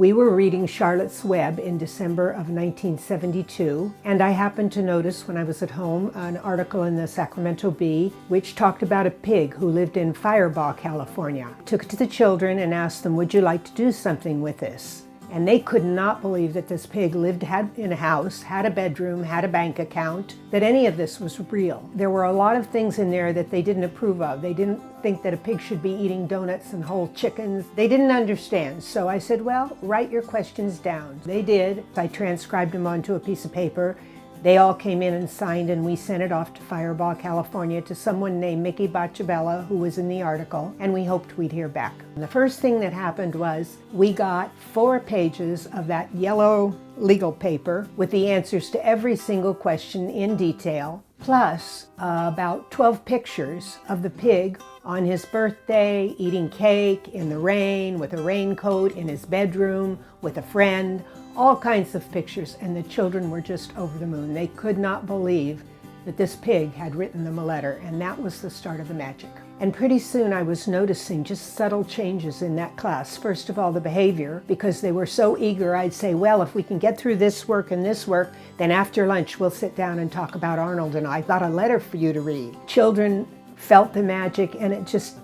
We were reading Charlotte's Web in December of 1972, and I happened to notice when I was at home an article in the Sacramento Bee which talked about a pig who lived in Firebaugh, California. I took it to the children and asked them, would you like to do something with this? And they could not believe that this pig lived in a house, had a bedroom, had a bank account, that any of this was real. There were a lot of things in there that they didn't approve of. They didn't think that a pig should be eating donuts and whole chickens. They didn't understand. So I said, well, write your questions down. They did. I transcribed them onto a piece of paper. They all came in and signed, and we sent it off to Firebaugh, California, to someone named Mickey Bacciabella, who was in the article, and we hoped we'd hear back. The first thing that happened was we got 4 pages of that yellow legal paper with the answers to every single question in detail, plus about 12 pictures of the pig on his birthday, eating cake, in the rain, with a raincoat, in his bedroom, with a friend, all kinds of pictures, and the children were just over the moon. They could not believe that this pig had written them a letter, and that was the start of the magic. And pretty soon I was noticing just subtle changes in that class. First of all, the behavior, because they were so eager. I'd say, well, if we can get through this work and this work, then after lunch we'll sit down and talk about Arnold and I've got a letter for you to read. Children felt the magic, and it just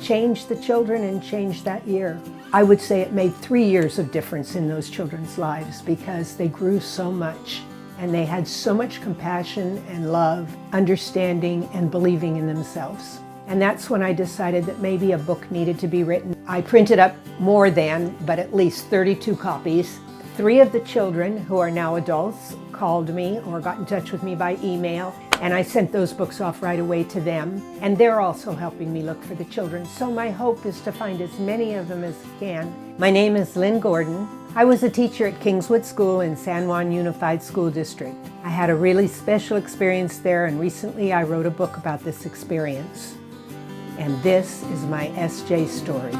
changed the children and changed that year. I would say it made 3 years of difference in those children's lives because they grew so much and they had so much compassion and love, understanding and believing in themselves. And that's when I decided that maybe a book needed to be written. I printed up more than, but at least 32 copies. 3 of the children, who are now adults, called me or got in touch with me by email, and I sent those books off right away to them. And they're also helping me look for the children. So my hope is to find as many of them as I can. My name is Lynn Gordon. I was a teacher at Kingswood School in San Juan Unified School District. I had a really special experience there, and recently I wrote a book about this experience. And this is my SJ story.